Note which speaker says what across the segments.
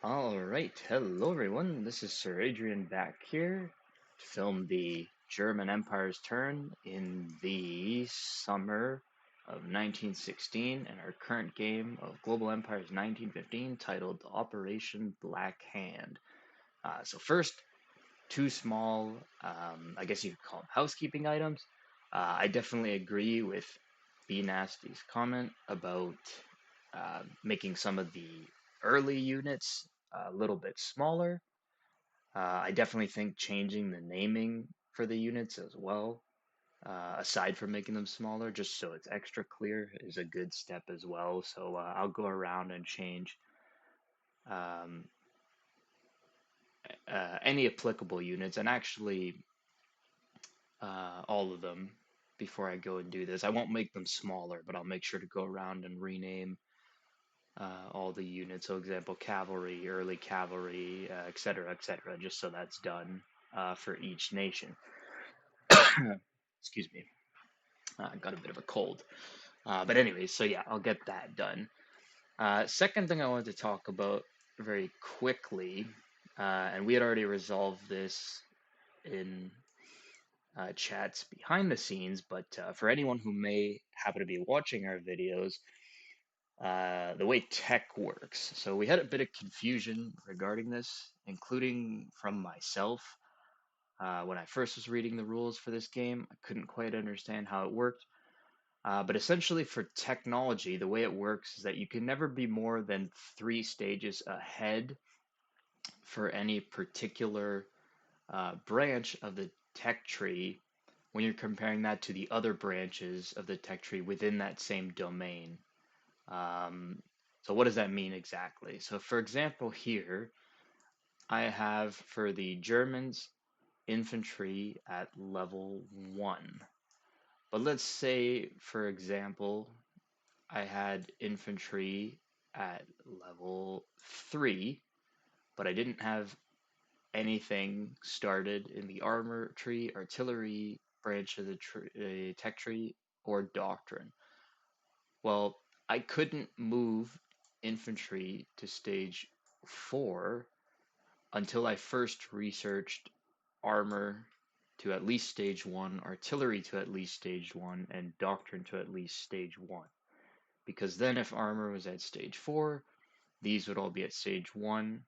Speaker 1: Alright, hello everyone, this is Sir Adrian back here to film the German Empire's turn in the summer of 1916 and our current game of Global Empires 1915 titled Operation Black Hand. So first, two small, I guess you could call them housekeeping items. I definitely agree with B Nasty's comment about making some of the early units a little bit smaller. I definitely think changing the naming for the units as well, aside from making them smaller, just so it's extra clear, is a good step as well. So I'll go around and change um, any applicable units, and actually all of them before I go and do this. I won't make them smaller, but I'll make sure to go around and rename all the units. So, example, cavalry, early cavalry, etc., just so that's done for each nation. Excuse me, I got a bit of a cold. But anyways, so yeah, I'll get that done. Second thing I wanted to talk about very quickly, and we had already resolved this in chats behind the scenes, but for anyone who may happen to be watching our videos, the way tech works. So we had a bit of confusion regarding this, including from myself. When I first was reading the rules for this game, I couldn't quite understand how it worked. But essentially, for technology, the way it works is that you can never be more than 3 stages ahead for any particular branch of the tech tree when you're comparing that to the other branches of the tech tree within that same domain. Um, so what does that mean exactly? So for example here, I have for the Germans infantry at level 1. But let's say, for example, I had infantry at level 3, but I didn't have anything started in the armor tree, artillery branch of the tech tree, or doctrine. Well, I couldn't move infantry to stage 4 until I first researched armor to at least stage 1, artillery to at least stage 1, and doctrine to at least stage 1. Because then, if armor was at stage 4, these would all be at stage 1,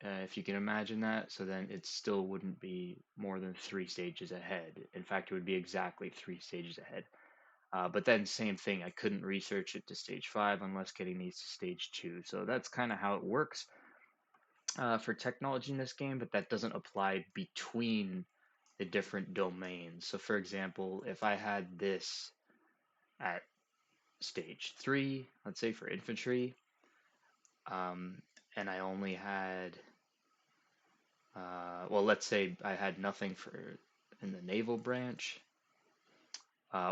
Speaker 1: if you can imagine that. So then it still wouldn't be more than 3 stages ahead. In fact, it would be exactly 3 stages ahead. But then, same thing, I couldn't research it to stage 5 unless getting these to stage 2. So that's kind of how it works for technology in this game, but that doesn't apply between the different domains. So, for example, if I had this at stage 3, let's say for infantry, and I only had, well, let's say I had nothing for in the naval branch,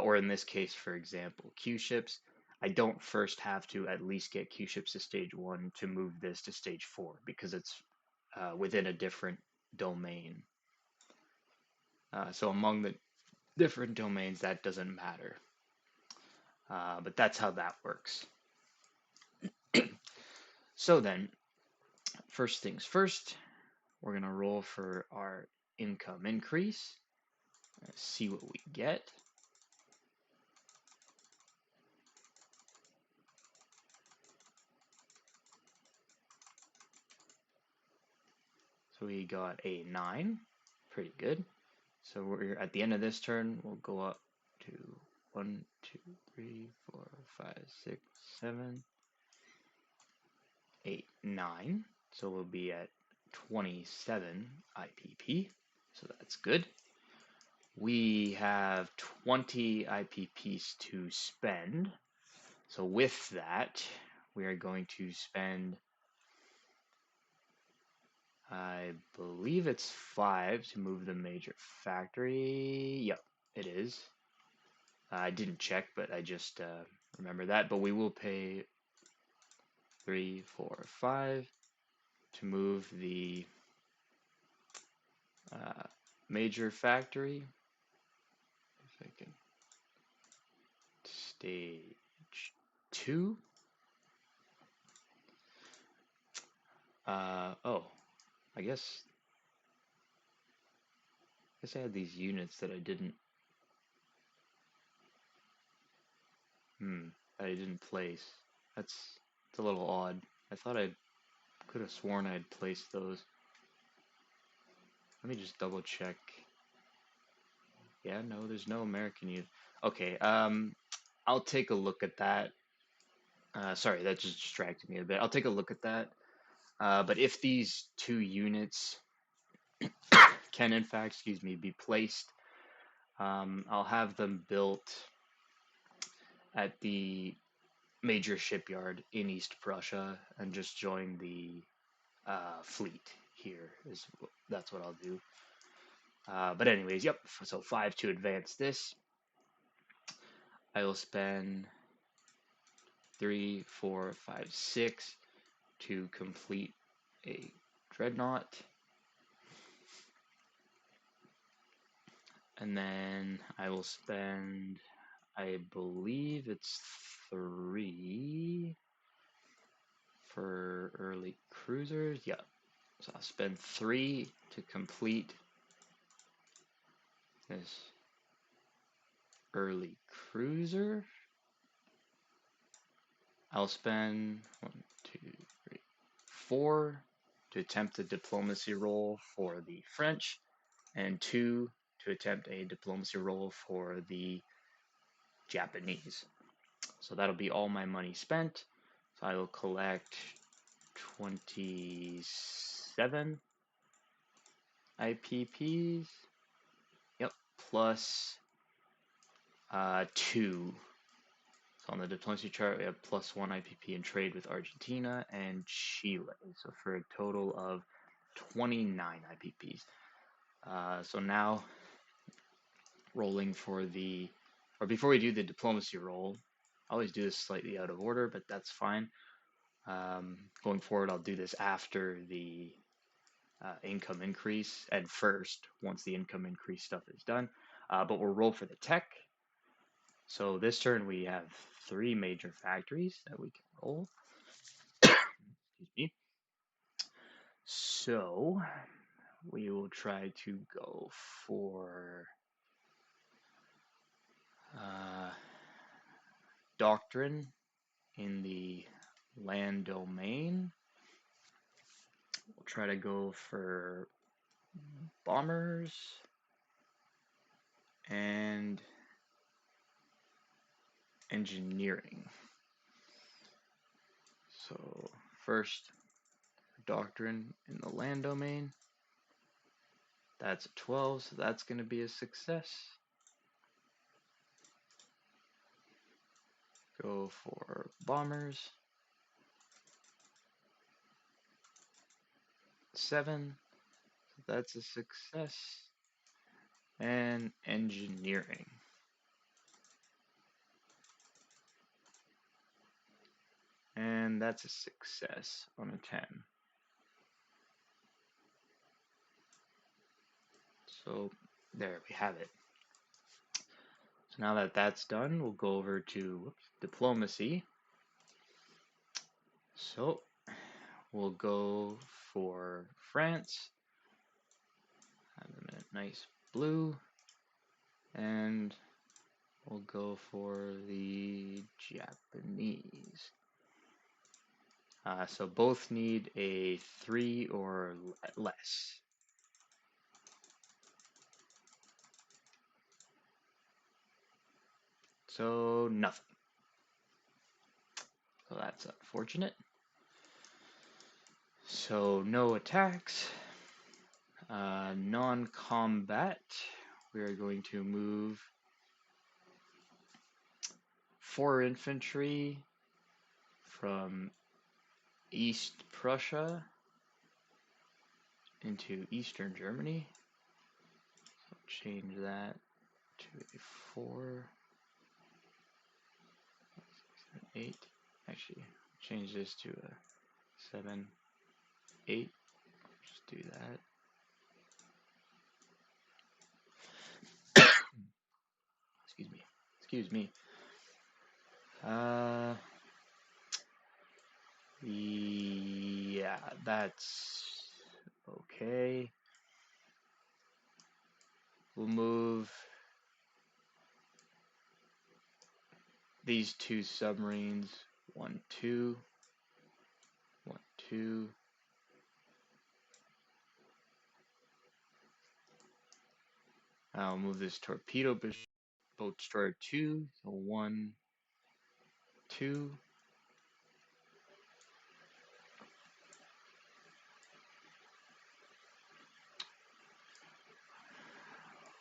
Speaker 1: or in this case, for example, Q ships. I don't first have to at least get Q ships to stage 1 to move this to stage 4 because it's within a different domain. So among the different domains, that doesn't matter. But that's how that works. So then, first things first, we're going to roll for our income increase. Let's see what we get. So we got a 9, pretty good. So we're at the end of this turn, we'll go up to 1, 2, 3, 4, 5, 6, 7, 8, 9. So we'll be at 27 IPP. So that's good. We have 20 IPPs to spend. So with that, we are going to spend, I believe it's 5 to move the major factory. Yep, it is. I didn't check, but I just remember that. But we will pay 3, 4, 5 to move the major factory. If I can, stage 2. Oh, I guess I had these units that I didn't, hmm, that I didn't place. It's a little odd. I thought I could have sworn I'd placed those. Let me just double check. Yeah, no, there's no American unit. Okay, I'll take a look at that. Sorry, that just distracted me a bit. I'll take a look at that. But if these two units can, in fact, excuse me, be placed, I'll have them built at the major shipyard in East Prussia and just join the fleet here. That's what I'll do. But anyways, yep. So 5 to advance this. I will spend 3, 4, 5, 6 to complete a dreadnought. And then I will spend, I believe it's 3 for early cruisers. Yeah. So I'll spend 3 to complete this early cruiser. I'll spend 1, 2, 3, 4 to attempt a diplomacy roll for the French, and 2 to attempt a diplomacy roll for the Japanese. So that'll be all my money spent. So I will collect 27 IPPs. Yep, plus 2. So on the diplomacy chart, we have plus 1 IPP in trade with Argentina and Chile. So for a total of 29 IPPs. So now rolling for the, or before we do the diplomacy roll, I always do this slightly out of order, but that's fine. Going forward, I'll do this after the income increase and first once the income increase stuff is done. But we'll roll for the tech. So this turn we have 3 major factories that we can roll. Excuse me. So we will try to go for doctrine in the land domain. We'll try to go for bombers and engineering. So first, doctrine in the land domain. That's a 12, so that's going to be a success. Go for bombers. 7, so that's a success. And engineering. And that's a success on a 10. So there we have it. So now that that's done, we'll go over to diplomacy. So we'll go for France. Have them in a nice blue. And we'll go for the Japanese. So both need a 3 or less. So nothing. So that's unfortunate. So no attacks. Non-combat. We are going to move 4 infantry from East Prussia into Eastern Germany. So change that to a 4, 8. Actually, change this to a 7, 8. Just do that. Excuse me. Yeah, that's okay. We'll move these two submarines. 1, 2, 1, 2. I'll move this torpedo boat destroyer 2. So 1, 2.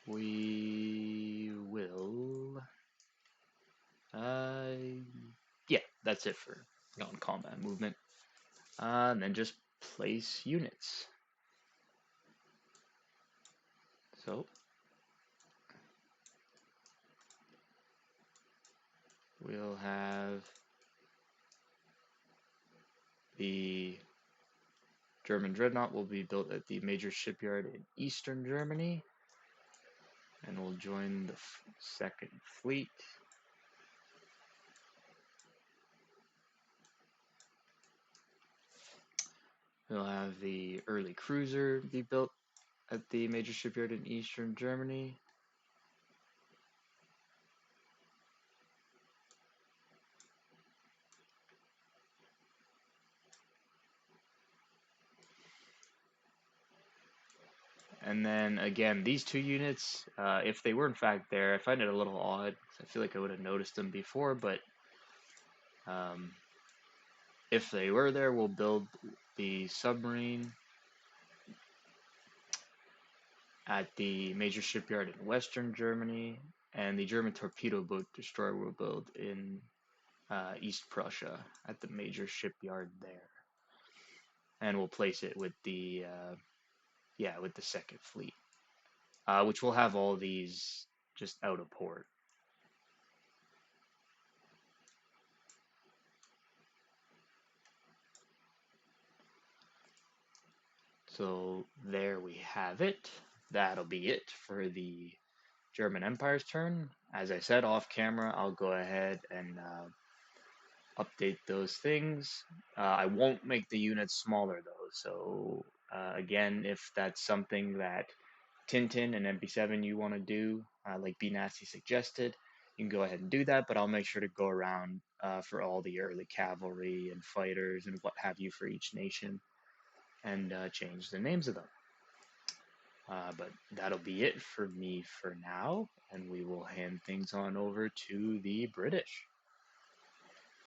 Speaker 1: We will. Yeah, that's it for non-combat movement. And then just place units. So we'll have the German dreadnought will be built at the major shipyard in eastern Germany, and will join the second fleet. We'll have the early cruiser be built at the major shipyard in eastern Germany. And then again, these two units, if they were in fact there, I find it a little odd because I feel like I would have noticed them before, but um, if they were there, we'll build the submarine at the major shipyard in western Germany, and the German torpedo boat destroyer will build in East Prussia at the major shipyard there, and we'll place it with the with the second fleet, which will have all these just out of port. So there we have it. That'll be it for the German Empire's turn. As I said off camera, I'll go ahead and update those things. I won't make the units smaller though. So again, if that's something that Tintin and MP7 you want to do, like B Nasty suggested, you can go ahead and do that. But I'll make sure to go around for all the early cavalry and fighters and what have you for each nation, and change the names of them. But that'll be it for me for now, and we will hand things on over to the British.